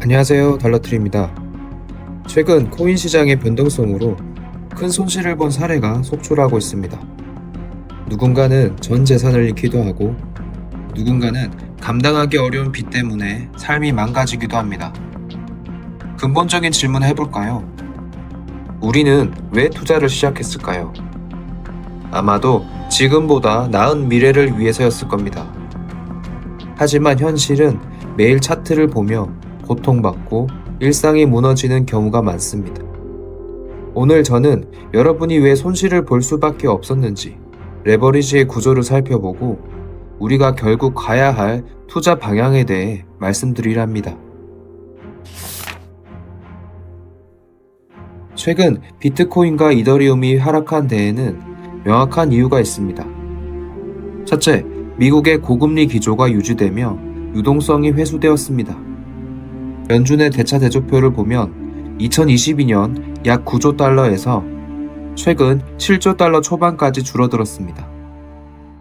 안녕하세요, 달러트리입니다. 최근 코인 시장의 변동성으로 큰 손실을 본 사례가 속출하고 있습니다. 누군가는 전 재산을 잃기도 하고 누군가는 감당하기 어려운 빚 때문에 삶이 망가지기도 합니다. 근본적인 질문을 해볼까요? 우리는 왜 투자를 시작했을까요? 아마도 지금보다 나은 미래를 위해서였을 겁니다. 하지만 현실은 매일 차트를 보며 고통받고 일상이 무너지는 경우가 많습니다. 오늘 저는 여러분이 왜 손실을 볼 수밖에 없었는지 레버리지의 구조를 살펴보고 우리가 결국 가야 할 투자 방향에 대해 말씀드리려 합니다. 최근 비트코인과 이더리움이 하락한 데에는 명확한 이유가 있습니다. 첫째, 미국의 고금리 기조가 유지되며 유동성이 회수되었습니다. 연준의 대차 대조표를 보면 2022년 약 9조 달러에서 최근 7조 달러 초반까지 줄어들었습니다.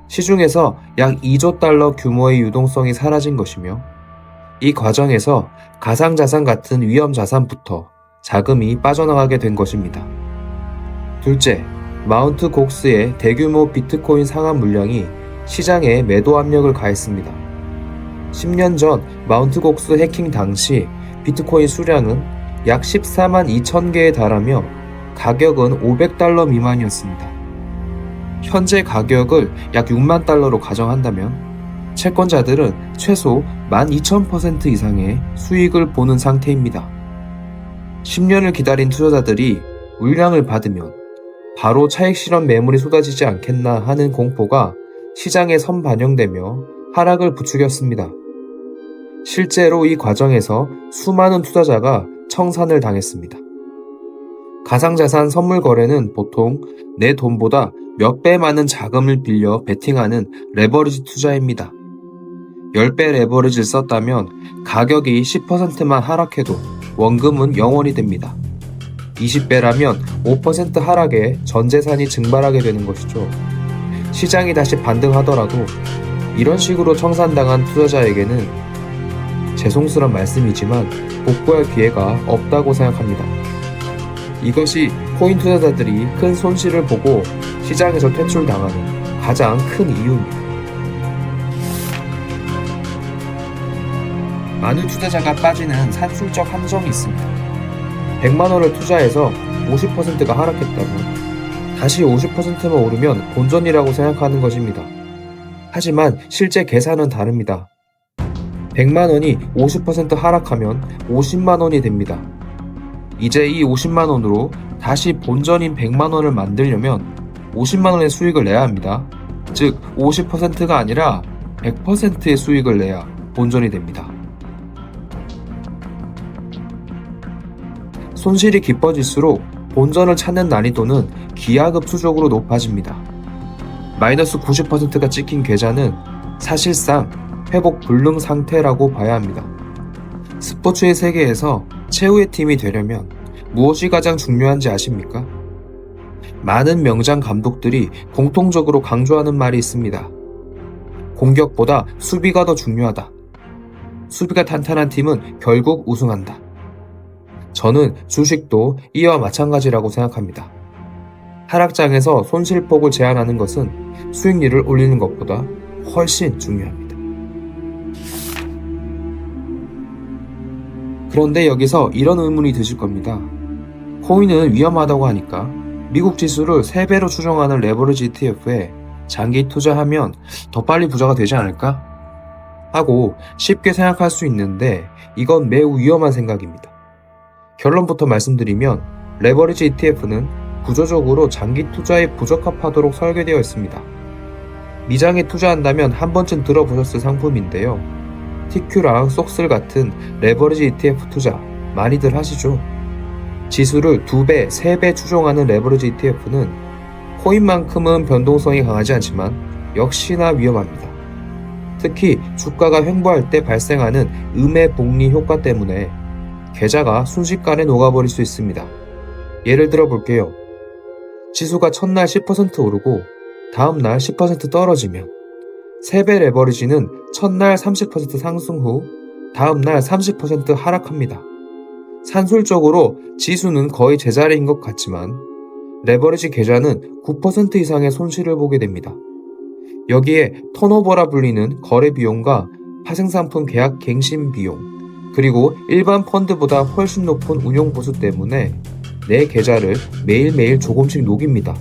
시중에서 약 2조 달러 규모의 유동성이 사라진 것이며 이 과정에서 가상자산 같은 위험자산부터 자금이 빠져나가게 된 것입니다. 둘째, 마운트 곡스의 대규모 비트코인 상한 물량이 시장에 매도 압력을 가했습니다. 10년 전 마운트 곡스 해킹 당시 비트코인 수량은 약 14만 2천 개에 달하며 가격은 500달러 미만이었습니다. 현재 가격을 약 6만 달러로 가정한다면 채권자들은 최소 12,000% 이상의 수익을 보는 상태입니다. 10년을 기다린 투자자들이 물량을 받으면 바로 차익 실현 매물이 쏟아지지 않겠나 하는 공포가 시장에 선반영되며 하락을 부추겼습니다. 실제로 이 과정에서 수많은 투자자가 청산을 당했습니다. 가상자산 선물 거래는 보통 내 돈보다 몇 배 많은 자금을 빌려 베팅하는 레버리지 투자입니다. 10배 레버리지를 썼다면 가격이 10%만 하락해도 원금은 영원이 됩니다. 20배라면 5% 하락에 전 재산이 증발하게 되는 것이죠. 시장이 다시 반등하더라도 이런 식으로 청산당한 투자자에게는 죄송스러운 말씀이지만 복구할 기회가 없다고 생각합니다. 이것이 코인 투자자들이 큰 손실을 보고 시장에서 퇴출당하는 가장 큰 이유입니다. 많은 투자자가 빠지는 산술적 함정이 있습니다. 100만 원을 투자해서 50%가 하락했다면 다시 50%만 오르면 본전이라고 생각하는 것입니다. 하지만 실제 계산은 다릅니다. 100만 원이 50% 하락하면 50만 원이 됩니다. 이제 이 50만 원으로 다시 본전인 100만 원을 만들려면 50만 원의 수익을 내야 합니다. 즉 50%가 아니라 100%의 수익을 내야 본전이 됩니다. 손실이 깊어질수록 본전을 찾는 난이도는 기하급수적으로 높아집니다. 마이너스 90%가 찍힌 계좌는 사실상 회복 불능 상태라고 봐야 합니다. 스포츠의 세계에서 최후의 팀이 되려면 무엇이 가장 중요한지 아십니까? 많은 명장 감독들이 공통적으로 강조하는 말이 있습니다. 공격보다 수비가 더 중요하다. 수비가 탄탄한 팀은 결국 우승한다. 저는 주식도 이와 마찬가지라고 생각합니다. 하락장에서 손실폭을 제한하는 것은 수익률을 올리는 것보다 훨씬 중요합니다. 그런데 여기서 이런 의문이 드실 겁니다. 코인은 위험하다고 하니까 미국 지수를 3배로 추정하는 레버리지 ETF에 장기 투자하면 더 빨리 부자가 되지 않을까? 하고 쉽게 생각할 수 있는데 이건 매우 위험한 생각입니다. 결론부터 말씀드리면 레버리지 ETF는 구조적으로 장기 투자에 부적합하도록 설계되어 있습니다. 미장에 투자한다면 한 번쯤 들어보셨을 상품인데요. TQ랑 속슬 같은 레버리지 ETF 투자 많이들 하시죠? 지수를 2배, 3배 추종하는 레버리지 ETF는 코인만큼은 변동성이 강하지 않지만 역시나 위험합니다. 특히 주가가 횡보할 때 발생하는 음해복리 효과 때문에 계좌가 순식간에 녹아버릴 수 있습니다. 예를 들어 볼게요. 지수가 첫날 10% 오르고 다음날 10% 떨어지면 3배 레버리지는 첫날 30% 상승 후 다음날 30% 하락합니다. 산술적으로 지수는 거의 제자리인 것 같지만 레버리지 계좌는 9% 이상의 손실을 보게 됩니다. 여기에 턴오버라 불리는 거래 비용과 파생상품 계약 갱신 비용, 그리고 일반 펀드보다 훨씬 높은 운용 보수 때문에 내 계좌를 매일매일 조금씩 녹입니다.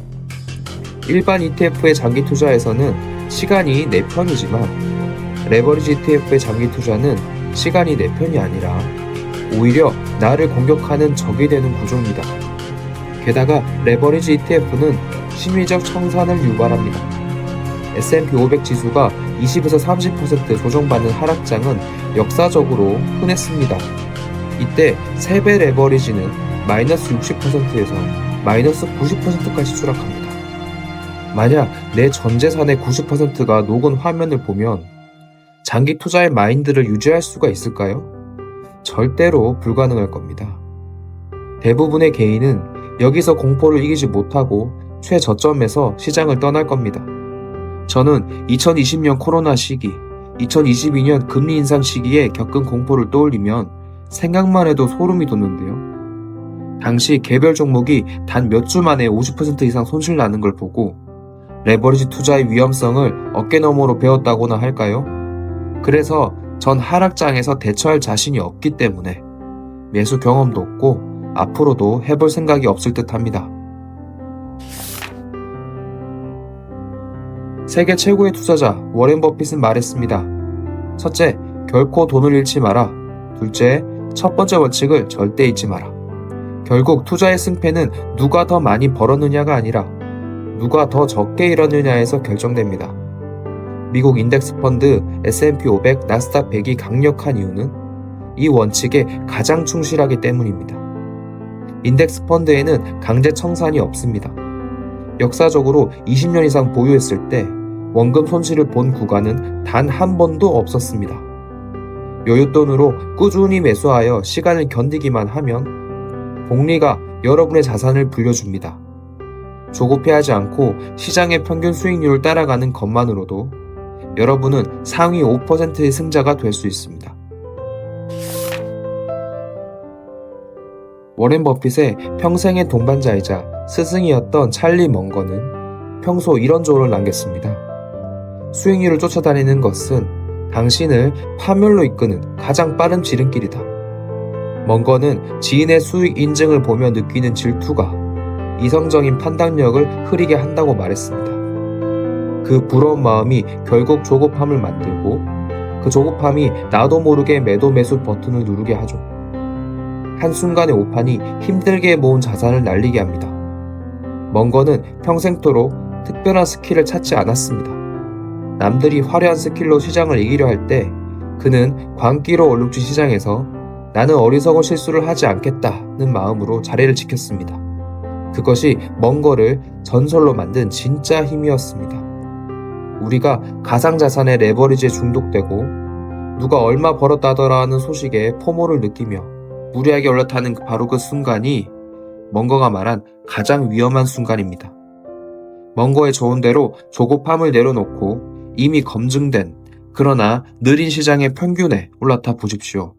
일반 ETF의 장기 투자에서는 시간이 내 편이지만 레버리지 ETF의 장기 투자는 시간이 내 편이 아니라 오히려 나를 공격하는 적이 되는 구조입니다. 게다가 레버리지 ETF는 심리적 청산을 유발합니다. S&P 500 지수가 20에서 30% 조정받는 하락장은 역사적으로 흔했습니다. 이때 3배 레버리지는 마이너스 60%에서 마이너스 90%까지 추락합니다. 만약 내 전 재산의 90%가 녹은 화면을 보면 장기 투자의 마인드를 유지할 수가 있을까요? 절대로 불가능할 겁니다. 대부분의 개인은 여기서 공포를 이기지 못하고 최저점에서 시장을 떠날 겁니다. 저는 2020년 코로나 시기, 2022년 금리 인상 시기에 겪은 공포를 떠올리면 생각만 해도 소름이 돋는데요. 당시 개별 종목이 단 몇 주 만에 50% 이상 손실 나는 걸 보고 레버리지 투자의 위험성을 어깨너머로 배웠다고나 할까요? 그래서 전 하락장에서 대처할 자신이 없기 때문에 매수 경험도 없고 앞으로도 해볼 생각이 없을 듯 합니다. 세계 최고의 투자자 워렌 버핏은 말했습니다. 첫째, 결코 돈을 잃지 마라. 둘째, 첫 번째 원칙을 절대 잊지 마라. 결국 투자의 승패는 누가 더 많이 벌었느냐가 아니라 누가 더 적게 잃었느냐에서 결정됩니다. 미국 인덱스 펀드 S&P 500, 나스닥 100이 강력한 이유는 이 원칙에 가장 충실하기 때문입니다. 인덱스 펀드에는 강제 청산이 없습니다. 역사적으로 20년 이상 보유했을 때 원금 손실을 본 구간은 단 한 번도 없었습니다. 여윳돈으로 꾸준히 매수하여 시간을 견디기만 하면 복리가 여러분의 자산을 불려줍니다. 조급해하지 않고 시장의 평균 수익률을 따라가는 것만으로도 여러분은 상위 5%의 승자가 될 수 있습니다. 워렌 버핏의 평생의 동반자이자 스승이었던 찰리 멍거는 평소 이런 조언을 남겼습니다. 수익률을 쫓아다니는 것은 당신을 파멸로 이끄는 가장 빠른 지름길이다. 멍거는 지인의 수익 인증을 보며 느끼는 질투가 이성적인 판단력을 흐리게 한다고 말했습니다. 그 부러운 마음이 결국 조급함을 만들고 그 조급함이 나도 모르게 매도 매수 버튼을 누르게 하죠. 한순간의 오판이 힘들게 모은 자산을 날리게 합니다. 멍거는 평생토록 특별한 스킬을 찾지 않았습니다. 남들이 화려한 스킬로 시장을 이기려 할 때 그는 광기로 얼룩진 시장에서 나는 어리석은 실수를 하지 않겠다는 마음으로 자리를 지켰습니다. 그것이 멍거를 전설로 만든 진짜 힘이었습니다. 우리가 가상자산의 레버리지에 중독되고 누가 얼마 벌었다더라 하는 소식에 포모를 느끼며 무리하게 올라타는 바로 그 순간이 멍거가 말한 가장 위험한 순간입니다. 멍거의 조언대로 조급함을 내려놓고 이미 검증된 그러나 느린 시장의 평균에 올라타 보십시오.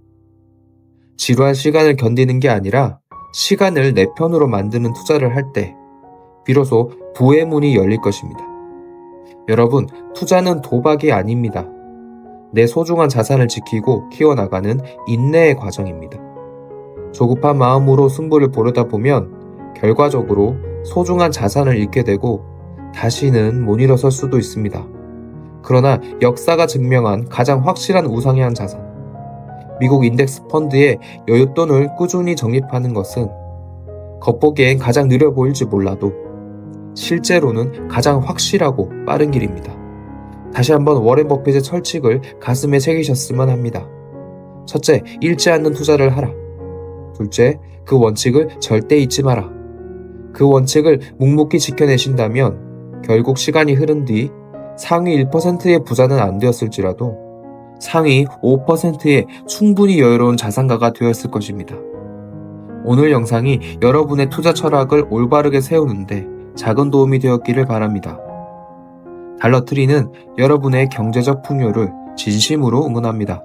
지루한 시간을 견디는 게 아니라 시간을 내 편으로 만드는 투자를 할 때 비로소 부의 문이 열릴 것입니다. 여러분, 투자는 도박이 아닙니다. 내 소중한 자산을 지키고 키워나가는 인내의 과정입니다. 조급한 마음으로 승부를 보려다 보면 결과적으로 소중한 자산을 잃게 되고 다시는 못 일어설 수도 있습니다. 그러나 역사가 증명한 가장 확실한 우상향 자산, 미국 인덱스 펀드에 여윳돈을 꾸준히 적립하는 것은 겉보기엔 가장 느려 보일지 몰라도 실제로는 가장 확실하고 빠른 길입니다. 다시 한번 워렌 버핏의 철칙을 가슴에 새기셨으면 합니다. 첫째, 잃지 않는 투자를 하라. 둘째, 그 원칙을 절대 잊지 마라. 그 원칙을 묵묵히 지켜내신다면 결국 시간이 흐른 뒤 상위 1%의 부자는 안 되었을지라도 상위 5%의 충분히 여유로운 자산가가 되었을 것입니다. 오늘 영상이 여러분의 투자 철학을 올바르게 세우는데 작은 도움이 되었기를 바랍니다. 달러트리는 여러분의 경제적 풍요를 진심으로 응원합니다.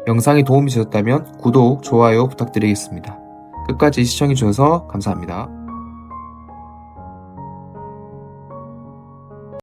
영상이 도움이 되셨다면 구독, 좋아요 부탁드리겠습니다. 끝까지 시청해주셔서 감사합니다.